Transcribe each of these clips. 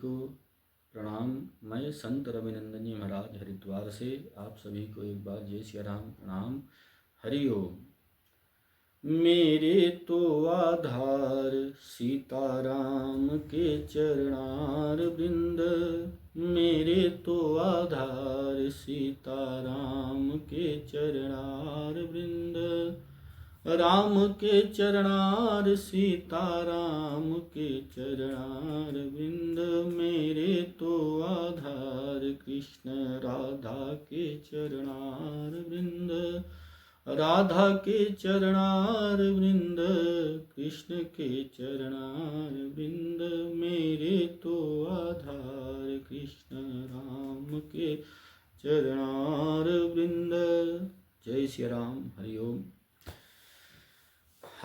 को प्रणाम। मैं संत रविनंदन महाराज हरिद्वार से आप सभी को एक बार जय सिया राम प्रणाम। हरि ओम। मेरे तो आधार सीताराम के चरणार वृंद, मेरे तो आधार सीताराम के चरणार वृंद। राम के चरणार सीताराम के चरणार वृंद, मेरे तो आधार कृष्ण राधा के चरणार वृंद। राधा के चरणार वृंद, कृष्ण के चरणार वृंद, मेरे तो आधार कृष्ण राम के चरणार वृंद। जय श्री राम। हरि ओम।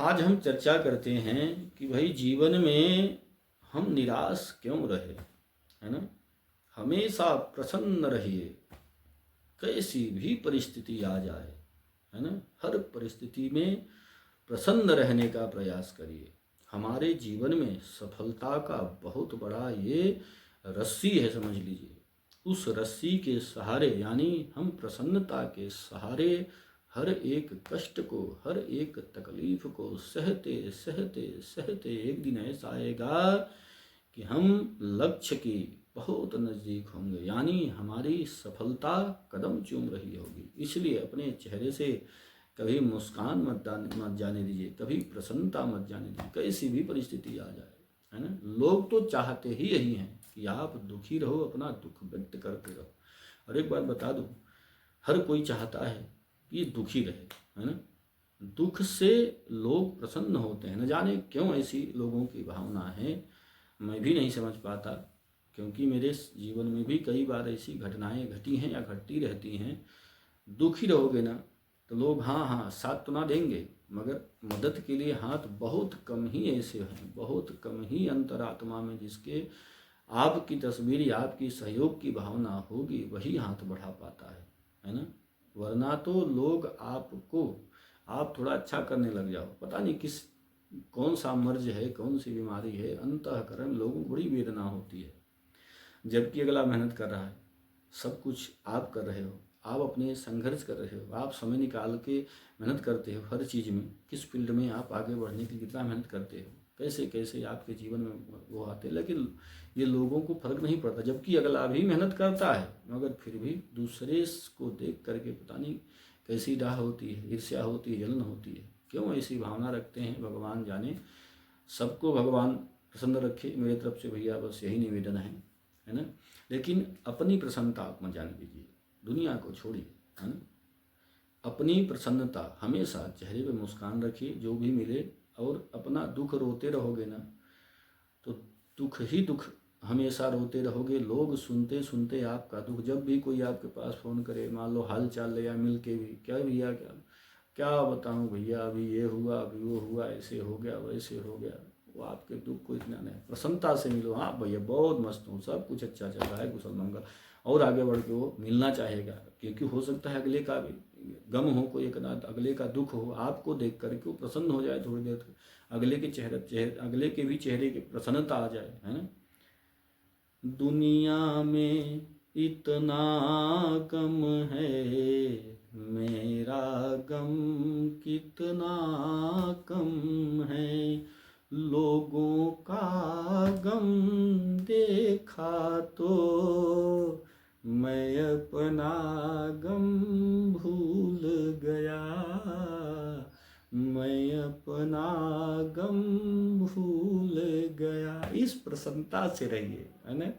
आज हम चर्चा करते हैं कि भाई जीवन में हम निराश क्यों रहे, है ना। हमेशा प्रसन्न रहिए, कैसी भी परिस्थिति आ जाए, है ना। हर परिस्थिति में प्रसन्न रहने का प्रयास करिए। हमारे जीवन में सफलता का बहुत बड़ा ये रस्सी है, समझ लीजिए। उस रस्सी के सहारे यानी हम प्रसन्नता के सहारे हर एक कष्ट को, हर एक तकलीफ को सहते सहते सहते एक दिन ऐसा आएगा कि हम लक्ष्य की बहुत नज़दीक होंगे, यानी हमारी सफलता कदम चूम रही होगी। इसलिए अपने चेहरे से कभी मुस्कान मत जाने दीजिए, कभी प्रसन्नता मत जाने दीजिए, कैसी भी परिस्थिति आ जाए, है ना। लोग तो चाहते ही यही हैं कि आप दुखी रहो, अपना दुख व्यक्त करते रहो। और एक बात बता दूं, हर कोई चाहता है कि दुखी रहे, है ना। दुख से लोग प्रसन्न होते हैं, न जाने क्यों ऐसी लोगों की भावना है, मैं भी नहीं समझ पाता। क्योंकि मेरे जीवन में भी कई बार ऐसी घटनाएं घटी हैं या घटती रहती हैं। दुखी रहोगे ना तो लोग हाँ साथ तो ना देंगे, मगर मदद के लिए हाथ बहुत कम ही ऐसे हैं, बहुत कम ही अंतरात्मा में जिसके आपकी तस्वीर या आपकी सहयोग की भावना होगी वही हाथ बढ़ा पाता है ना। वरना तो लोग आपको, आप थोड़ा अच्छा करने लग जाओ, पता नहीं कौन सा मर्ज है, कौन सी बीमारी है, अंतःकरण लोगों को बड़ी वेदना होती है। जबकि अगला मेहनत कर रहा है, सब कुछ आप कर रहे हो, आप अपने संघर्ष कर रहे हो, आप समय निकाल के मेहनत करते हो हर चीज़ में। किस फील्ड में आप आगे बढ़ने की कितना मेहनत करते हो, कैसे कैसे आपके जीवन में वो आते हैं, लेकिन ये लोगों को फर्क नहीं पड़ता। जबकि अगला भी मेहनत करता है, मगर फिर भी दूसरे को देख करके पता नहीं कैसी डाह होती है, ईर्ष्या होती है, जलन होती है। क्यों ऐसी भावना रखते हैं, भगवान जाने। सबको भगवान प्रसन्न रखे, मेरे तरफ से भैया बस यही निवेदन है ना। लेकिन अपनी प्रसन्नता आप मत जाने दीजिए, दुनिया को छोड़िए, है ना। अपनी प्रसन्नता हमेशा चेहरे पे मुस्कान रखिए जो भी मिले, और अपना दुख रोते रहोगे ना तो दुख ही दुख हमेशा रोते रहोगे। लोग सुनते सुनते आपका दुख, जब भी कोई आपके पास फ़ोन करे, मान लो हाल चाल ले या मिल के भी, क्या भैया क्या बताऊँ भैया, अभी ये हुआ, अभी वो हुआ, ऐसे हो गया, वैसे हो गया, वो आपके दुख को इतना नहीं। प्रसन्नता से मिलो, हाँ भैया बहुत मस्त हूँ, सब कुछ अच्छा चल रहा है, कुशल मंगल, और आगे बढ़ के वो मिलना चाहेगा। क्योंकि हो सकता है अगले का भी गम हो, कोई एक ना अगले का दुख हो, आपको देख करके वो प्रसन्न हो जाए थोड़ी देर तक, अगले के भी चेहरे की प्रसन्नता आ जाए, है ना। दुनिया में इतना गम है, मेरा गम कितना कम है, लोगों का गम देखा तो मैं अपना गम भूल गया, मैं अपना गम भूल गया। इस प्रसन्नता से रहिए, है ना।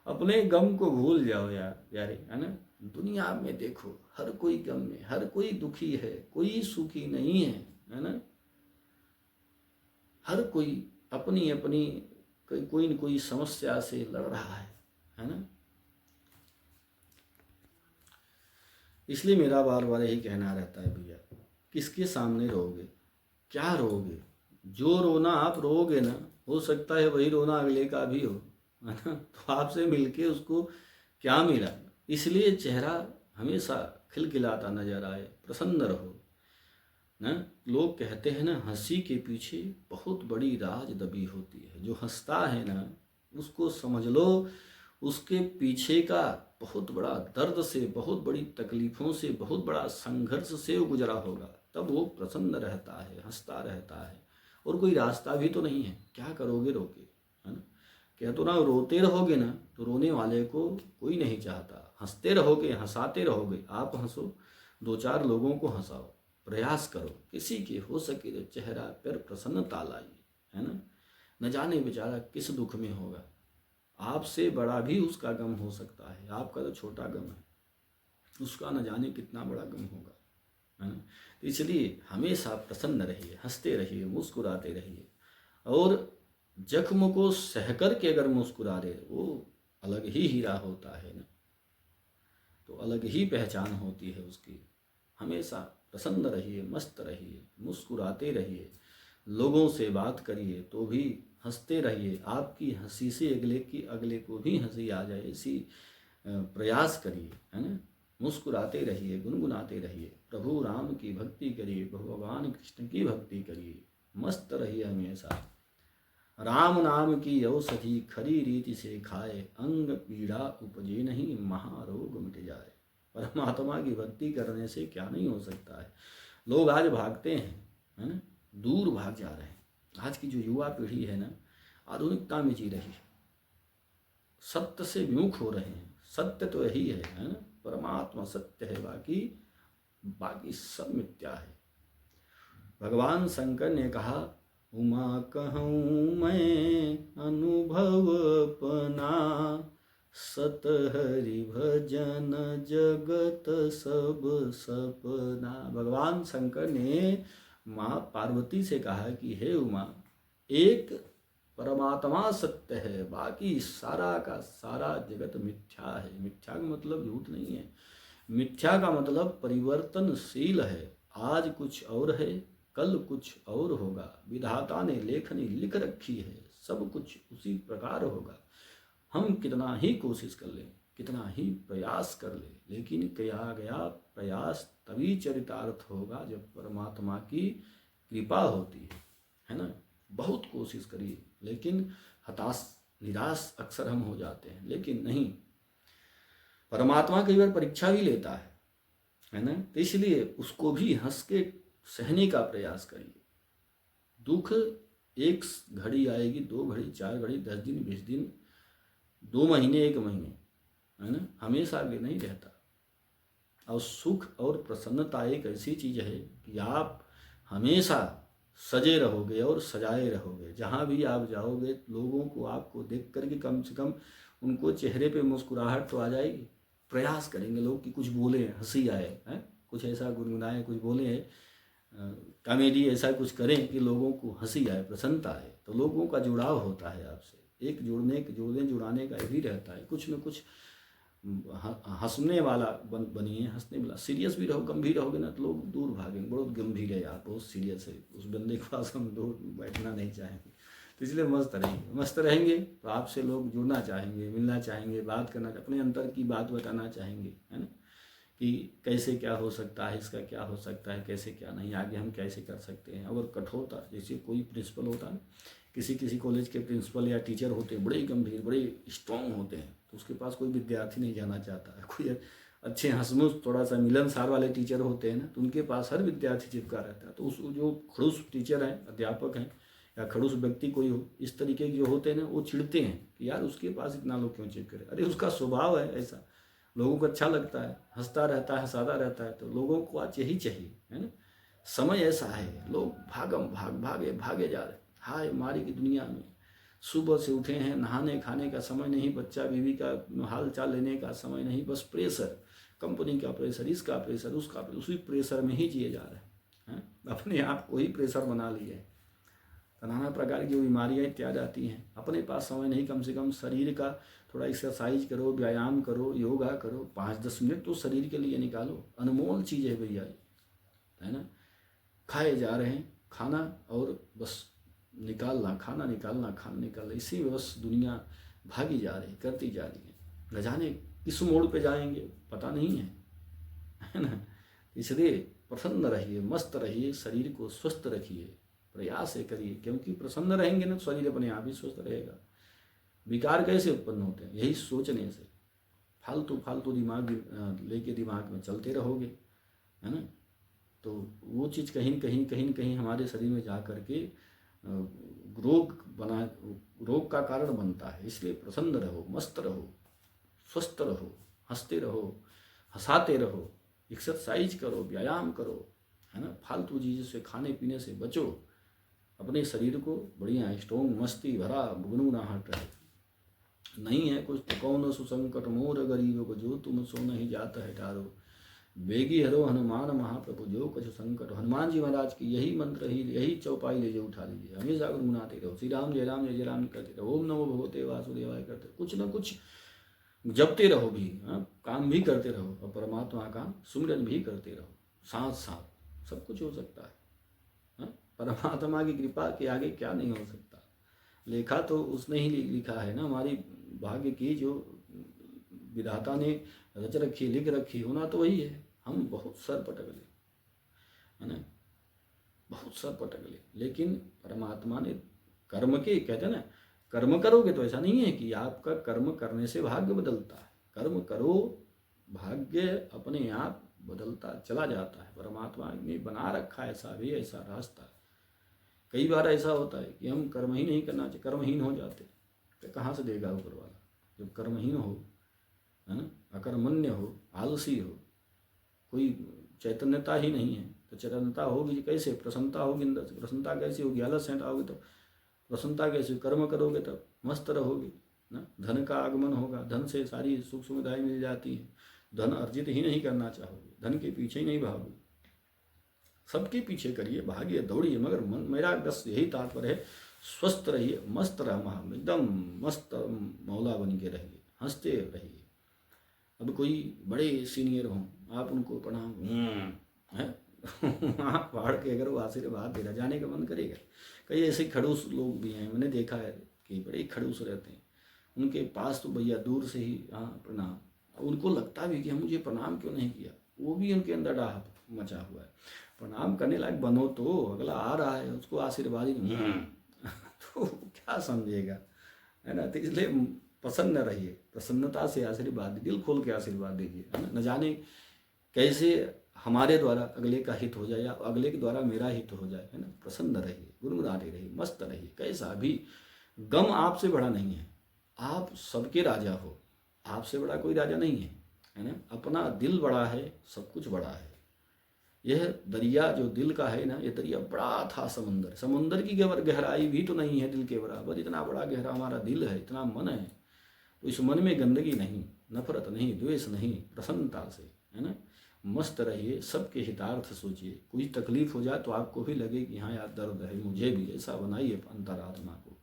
अपने गम को भूल जाओ यारे, है ना। दुनिया में देखो हर कोई गम में, हर कोई दुखी है, कोई सुखी नहीं है ना। हर कोई अपनी अपनी कोई न कोई समस्या से लड़ रहा है ना। इसलिए मेरा बार बार यही कहना रहता है भैया, किसके सामने रोओगे, क्या रोओगे। जो रोना आप रोओगे ना, हो सकता है वही रोना अगले का भी हो, है ना। तो आपसे मिलके उसको क्या मिला। इसलिए चेहरा हमेशा खिलखिलाता नजर आए, प्रसन्न रहो ना। लोग कहते हैं ना, हंसी के पीछे बहुत बड़ी राज दबी होती है। जो हंसता है ना उसको समझ लो, उसके पीछे का बहुत बड़ा दर्द से, बहुत बड़ी तकलीफों से, बहुत बड़ा संघर्ष से वो गुजरा होगा, तब वो प्रसन्न रहता है, हंसता रहता है। और कोई रास्ता भी तो नहीं है, क्या करोगे रो के, है ना। क्या तो ना रोते रहोगे ना तो रोने वाले को कोई नहीं चाहता, हंसते रहोगे, हंसाते रहोगे, आप हंसो, दो चार लोगों को हंसाओ, प्रयास करो, किसी के हो सके तो चेहरा पर प्रसन्नता लाइए, है ना। न जाने बेचारा किस दुख में होगा, आपसे बड़ा भी उसका गम हो सकता है, आपका तो छोटा गम है, उसका न जाने कितना बड़ा गम होगा, है ना। तो इसलिए हमेशा प्रसन्न रहिए, हंसते रहिए, मुस्कुराते रहिए। और जख्म को सह कर के अगर मुस्कुरा रहे, वो अलग ही हीरा होता है ना, तो अलग ही पहचान होती है उसकी। हमेशा प्रसन्न रहिए, मस्त रहिए, मुस्कुराते रहिए, लोगों से बात करिए तो भी हंसते रहिए, आपकी हंसी से अगले को भी हंसी आ जाए, इसी प्रयास करिए, है ना। मुस्कुराते रहिए, गुनगुनाते रहिए, प्रभु राम की भक्ति करिए, भगवान कृष्ण की भक्ति करिए, मस्त रहिए हमेशा। राम नाम की औषधि खरी रीति से खाए, अंग पीड़ा उपजे नहीं, महारोग मिट जाए। परमात्मा की भक्ति करने से क्या नहीं हो सकता है। लोग आज भागते हैं, है ना, दूर भाग जा रहे हैं। आज की जो युवा पीढ़ी है ना, आधुनिकता में जी रही है, सत्य से विमुख हो रहे हैं। सत्य तो यही है ना, परमात्मा सत्य है, बाकी बाकी सब मिथ्या है। भगवान शंकर ने कहा, उमा कहूँ मैं अनुभव अपना, सत हरि भजन जगत सब सपना। भगवान शंकर ने माँ पार्वती से कहा कि हे उमा, एक परमात्मा सत्य है, बाकी सारा का सारा जगत मिथ्या है। मिथ्या का मतलब झूठ नहीं है, मिथ्या का मतलब परिवर्तनशील है। आज कुछ और है, कल कुछ और होगा। विधाता ने लेखनी लिख रखी है, सब कुछ उसी प्रकार होगा। हम कितना ही कोशिश कर लें, कितना ही प्रयास कर लें, लेकिन किया गया प्रयास तभी चरितार्थ होगा जब परमात्मा की कृपा होती है ना। बहुत कोशिश करिए, लेकिन हताश निराश अक्सर हम हो जाते हैं, लेकिन नहीं, परमात्मा कई बार परीक्षा भी लेता है ना। तो इसलिए उसको भी हंस के सहने का प्रयास करिए। दुख एक घड़ी आएगी, 2 घड़ी, 4 घड़ी, 10 दिन, 20 दिन, 2 महीने, 1 महीने, है ना, हमेशा आगे नहीं रहता। और सुख और प्रसन्नता एक ऐसी चीज है कि आप हमेशा सजे रहोगे और सजाए रहोगे। जहाँ भी आप जाओगे, लोगों को आपको देख करके कम से कम उनको चेहरे पे मुस्कुराहट तो आ जाएगी। प्रयास करेंगे लोग कि कुछ बोले, हंसी आए, है, कुछ ऐसा गुनगुनाए, कुछ बोले, कॉमेडी ऐसा कुछ करें कि लोगों को हंसी आए, प्रसन्नता आए, तो लोगों का जुड़ाव होता है आपसे। एक जुड़ाने का यही रहता है, कुछ न कुछ हंसने वाला बनिए, हंसने वाला। सीरियस भी रहो, गंभीर रहोगे ना तो लोग दूर भागेंगे, बहुत गंभीर है यार, बहुत सीरियस है, उस बंदे के पास हम दूर बैठना नहीं चाहेंगे। तो इसलिए मस्त रहेंगे तो आपसे लोग जुड़ना चाहेंगे, मिलना चाहेंगे, बात करना, अपने अंतर की बात बताना चाहेंगे, है ना, कि कैसे क्या हो सकता है, इसका क्या हो सकता है, कैसे क्या नहीं, आगे हम कैसे कर सकते हैं। अगर कठोरता, जैसे कोई प्रिंसिपल होता है, किसी कॉलेज के प्रिंसिपल या टीचर होते हैं, बड़े गंभीर, बड़े स्ट्रांग होते हैं, तो उसके पास कोई विद्यार्थी नहीं जाना चाहता है। कोई अच्छे हंसमुख, थोड़ा सा मिलनसार वाले टीचर होते हैं ना, तो उनके पास हर विद्यार्थी चिपका रहता है। तो उस जो खड़ूस टीचर हैं, अध्यापक हैं, या खड़ूस व्यक्ति कोई हो, इस तरीके के जो होते हैं ना, वो चिढ़ते हैं कि यार उसके पास इतना लोग क्यों चिपके रहे। अरे उसका स्वभाव है ऐसा, लोगों को अच्छा लगता है, हंसता रहता है, सादा रहता है, तो लोगों को आज यही चाहिए, है ना। समय ऐसा है, लोग भागे जा रहे, हाय मारी की दुनिया में। सुबह से उठे हैं, नहाने खाने का समय नहीं, बच्चा बीवी का हाल चाल लेने का समय नहीं, बस प्रेशर, कंपनी का प्रेशर, इसका प्रेशर, उसका प्रेशर, उसी प्रेशर में ही जिए जा रहे हैं। अपने आप को ही प्रेशर बना लिए हैं। नाना प्रकार की बीमारियां इत्यादि आती हैं। अपने पास समय नहीं, कम से कम शरीर का थोड़ा एक्सरसाइज करो, व्यायाम करो, योगा करो, 5-10 मिनट तो शरीर के लिए निकालो। अनमोल चीज़ है भैया, है ना। खाए जा रहे हैं खाना और बस निकालना, खाना निकालना, इसी में बस दुनिया भागी जा रही, करती जा रही है। न जाने किस मोड़ पे जाएंगे पता नहीं है ना। इसलिए प्रसन्न रहिए, मस्त रहिए, शरीर को स्वस्थ रखिए, प्रयास करिए, क्योंकि प्रसन्न रहेंगे ना तो शरीर अपने आप ही स्वस्थ रहेगा। विकार कैसे उत्पन्न होते हैं? यही सोचने से। फालतू फालतू दिमाग लेके दिमाग में चलते रहोगे, है ना, तो वो चीज़ कहीं न कहीं हमारे शरीर में जा करके रोग का कारण बनता है। इसलिए प्रसन्न रहो, मस्त रहो, स्वस्थ रहो, हंसते रहो, हंसाते रहो, एक्सरसाइज करो, व्यायाम करो, है ना, फालतू चीज़ों से, खाने पीने से बचो, अपने शरीर को बढ़िया स्ट्रॉन्ग, मस्ती भरा, गुनगुनाहट रहे। नहीं है कुछ तो कौन सुसंकट मोर गरीब को, जो तुम सो नहीं जाता है टारो, बेगी हरो हनुमान महाप्रभु जो कछु संकट। हनुमान जी महाराज की यही मंत्र ही, यही चौपाई ले जो उठा लीजिए, हमेशा गुनगुनाते रहो, श्री राम जय राम जय जय राम करते रहो, ओम नमो भगवते वासुदेवाय करते रहो, कुछ न कुछ जपते रहो भी, काम भी करते रहो और परमात्मा का सुमिरन भी करते रहो, साथ साथ सब कुछ हो सकता है। परमात्मा की कृपा के आगे क्या नहीं हो सकता। लेखा तो उसने ही लिखा है ना, हमारी भाग्य की जो विधाता ने रच रखी, लिख रखी, होना तो वही है। हम बहुत सर पटक ले, है ना, बहुत सर पटक ले, लेकिन परमात्मा ने कर्म के, कहते हैं ना, कर्म करोगे तो ऐसा नहीं है कि आपका कर्म करने से भाग्य बदलता है। कर्म करो, भाग्य अपने आप बदलता चला जाता है। परमात्मा ने बना रखा है ऐसा भी, ऐसा रास्ता। कई बार ऐसा होता है कि हम कर्म ही नहीं करना चाहिए, कर्महीन हो जाते, तो कहाँ से देगा ऊपर वाला? जब कर्महीन हो, है ना, अकर्मण्य हो, आलसी हो, कोई चैतन्यता ही नहीं है, तो चैतन्यता होगी कैसे? प्रसन्नता होगी अंदर से, प्रसन्नता कैसी होगी? आलस हटाओगे तो प्रसन्नता कैसे? कर्म करोगे तब मस्त रहोगे ना। धन का आगमन होगा, धन से सारी सुख सुविधाएं मिल जाती हैं। धन अर्जित ही नहीं करना चाहोगे, धन के पीछे ही नहीं भागोगे, सबके पीछे करिए, भागिए, दौड़िए, मगर मेरा बस यही तात्पर्य है, स्वस्थ रहिए, मस्त रहा, एकदम मस्त मौला बन के रहिए, हंसते रहिए। अब कोई बड़े सीनियर हों, आप उनको प्रणाम है आँख फाड़ के अगर वो आशीर्वाद दे रहा, जाने का मन करेगा। कई ऐसे खड़ूस लोग भी हैं, मैंने देखा है कि बड़े खड़ूस रहते हैं, उनके पास तो भैया दूर से ही हाँ प्रणाम, उनको लगता भी कि हम मुझे प्रणाम क्यों नहीं किया, वो भी उनके अंदर डाह मचा हुआ है। प्रणाम करने लायक बनो तो, अगला आ रहा है उसको आशीर्वाद ही तो क्या समझेगा, है ना। तो इसलिए प्रसन्न रहिए, प्रसन्नता से आशीर्वाद, दिल खोल के आशीर्वाद दीजिए, है ना। न जाने कैसे हमारे द्वारा अगले का हित हो जाए या अगले के द्वारा मेरा हित हो जाए, है ना। प्रसन्न रहिए, गुनगुनाते रहिए, मस्त रहिए। कैसा भी गम आपसे बड़ा नहीं है, आप सबके राजा हो, आपसे बड़ा कोई राजा नहीं है ना। अपना दिल बड़ा है, सब कुछ बड़ा है। यह दरिया जो दिल का है ना, ये दरिया बड़ा था, समंदर, समंदर की गहराई भी तो नहीं है दिल के बराबर। इतना बड़ा गहरा हमारा दिल है, इतना मन है, तो इस मन में गंदगी नहीं, नफरत नहीं, द्वेष नहीं, प्रसन्नता से, है ना, मस्त रहिए। सबके हितार्थ सोचिए, कोई तकलीफ हो जाए तो आपको भी लगे कि हाँ यार दर्द है, मुझे भी, ऐसा बनाइए अंतरात्मा को।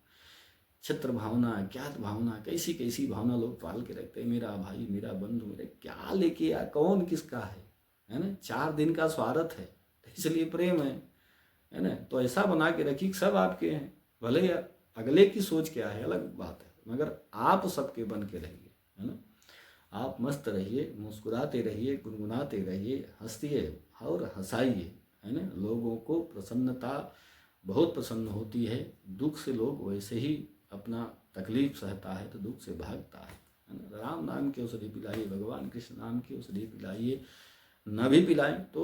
छत्र भावना, ज्ञात भावना, कैसी कैसी भावना लोग पाल के रखते हैं, मेरा भाई, मेरा बंधु, मेरे क्या लेके यार, कौन किसका है ना। 4 दिन का स्वार्थ है, इसलिए प्रेम है ना। तो ऐसा बना के रखिए सब आपके हैं, भले अगले की सोच क्या है अलग बात है, मगर आप सबके बन के रहिए, है ना। आप मस्त रहिए, मुस्कुराते रहिए, गुनगुनाते रहिए, हंसिए और हंसाइए, है ना। लोगों को प्रसन्नता बहुत प्रसन्न होती है। दुख से लोग वैसे ही अपना तकलीफ सहता है तो दुख से भागता है ना। राम नाम की औषधि पिलाइए, भगवान कृष्ण नाम की औषधि पिलाइए, न भी पिलाएं तो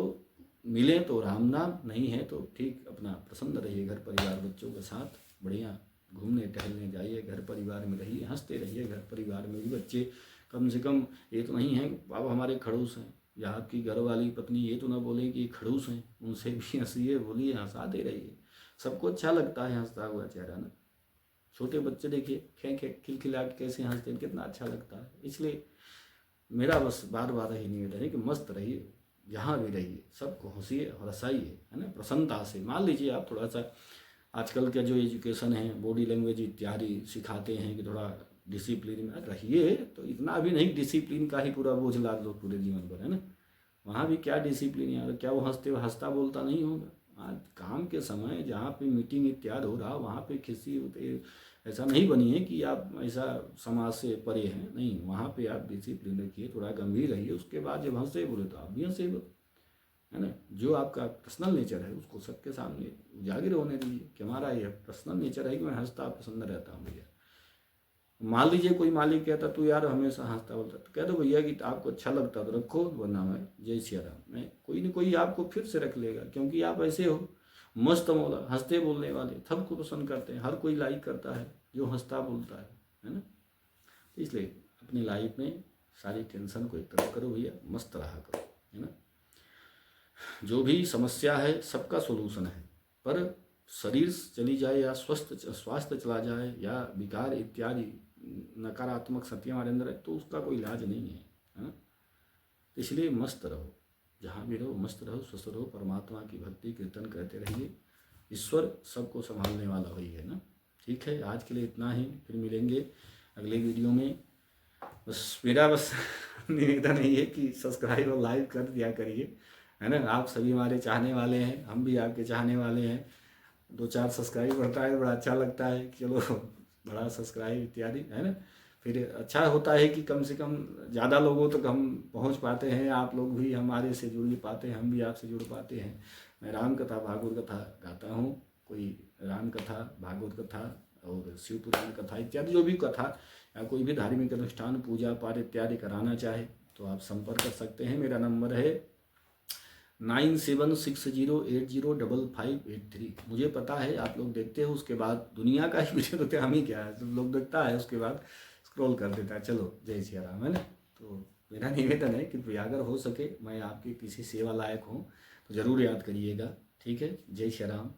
मिले तो राम नाम, नहीं है तो ठीक अपना प्रसन्न रहिए। घर परिवार बच्चों के साथ बढ़िया घूमने टहलने जाइए, घर परिवार में रहिए, हंसते रहिए। घर परिवार में भी बच्चे कम से कम ये तो नहीं है बाबा हमारे खड़ूस हैं, या आपकी घर वाली पत्नी ये तो ना बोले कि खड़ूस हैं, उनसे भी हंसिए, बोलिए, हंसाते रहिए। सबको अच्छा लगता है हंसता हुआ चेहरा ना। छोटे बच्चे देखिए खें खें खिलखिला के कैसे हंसते हैं, कितना अच्छा लगता है। इसलिए मेरा बस बार बार यही निवेदन है कि मस्त रहिए, जहाँ भी रहिए, सबको हंसिए और हंसाइए, है ना, प्रसन्नता से। मान लीजिए आप थोड़ा सा आजकल का जो एजुकेशन है, बॉडी लैंग्वेज इत्यादि सिखाते हैं कि थोड़ा डिसिप्लिन में रहिए, तो इतना भी नहीं डिसिप्लिन का ही पूरा बोझ लाद लो पूरे जीवन भर, है ना। वहाँ भी क्या डिसिप्लिन यार, क्या वो हंसता बोलता नहीं होगा? आज काम के समय जहाँ पे मीटिंग इत्यादि हो रहा, वहाँ पे किसी ऐसा नहीं बनी है कि आप ऐसा समाज से परे हैं, नहीं, वहाँ पे आप डिसिप्लिन रखिए, थोड़ा गंभीर रहिए। उसके बाद जब हंसे बोले तो आप भी हंसे बोले, है ना। जो आपका पर्सनल नेचर है उसको सबके सामने उजागर होने दीजिए कि हमारा यह पर्सनल नेचर है कि मैं हंसता प्रसन्न रहता हूँ भैया, मान लीजिए कोई मालिक कहता तू यार हमेशा हंसता बोलता, तो कह दो भैया कि आपको अच्छा लगता तो रखो, वरना मैं जय सिया राम, मैं कोई न कोई आपको फिर से रख लेगा, क्योंकि आप ऐसे हो मस्त मौला, हंसते बोलने वाले, सबको पसंद करते हैं, हर कोई लाइक करता है जो हंसता बोलता है ना। तो इसलिए अपनी लाइफ में सारी टेंशन को एक तरफ करो भैया, मस्त रहा करो, है ना। जो भी समस्या है सबका सोल्यूशन है, पर शरीर चली जाए या स्वास्थ्य चला जाए या विकार इत्यादि नकारात्मक शक्ति हमारे अंदर है तो उसका कोई इलाज नहीं है, हाँ। तो इसलिए मस्त रहो, जहाँ भी रहो मस्त रहो, स्वस्थ रहो, परमात्मा की भक्ति कीर्तन करते रहिए, ईश्वर सबको संभालने वाला वही है ना। ठीक है, आज के लिए इतना ही, फिर मिलेंगे अगले वीडियो में। बस मेरा निवेदन है ये कि सब्सक्राइब और लाइक कर दिया करिए, है ना। आप सभी हमारे चाहने वाले हैं, हम भी आपके चाहने वाले हैं। 2-4 सब्सक्राइब बढ़ता है बड़ा अच्छा लगता है, चलो बड़ा सब्सक्राइब इत्यादि, है ना। फिर अच्छा होता है कि कम से कम ज़्यादा लोगों तक हम पहुंच पाते हैं, आप लोग भी हमारे से जुड़ पाते हैं, हम भी आपसे जुड़ पाते हैं। मैं राम कथा भागवत कथा गाता हूँ, कोई राम कथा भागवत कथा और शिव पुराण कथा इत्यादि जो भी कथा या कोई भी धार्मिक अनुष्ठान पूजा पाठ इत्यादि कराना चाहे तो आप संपर्क कर सकते हैं। मेरा नंबर है 9760805583। मुझे पता है आप लोग देखते हो, उसके बाद दुनिया का ही वीडियो देखते, हम ही क्या है, सब लोग देखता है उसके बाद स्क्रॉल कर देता है। चलो जय सिया राम, है ना। तो मेरा निवेदन है कि अगर हो सके मैं आपकी किसी सेवा लायक हूँ तो ज़रूर याद करिएगा। ठीक है, जय सिया राम।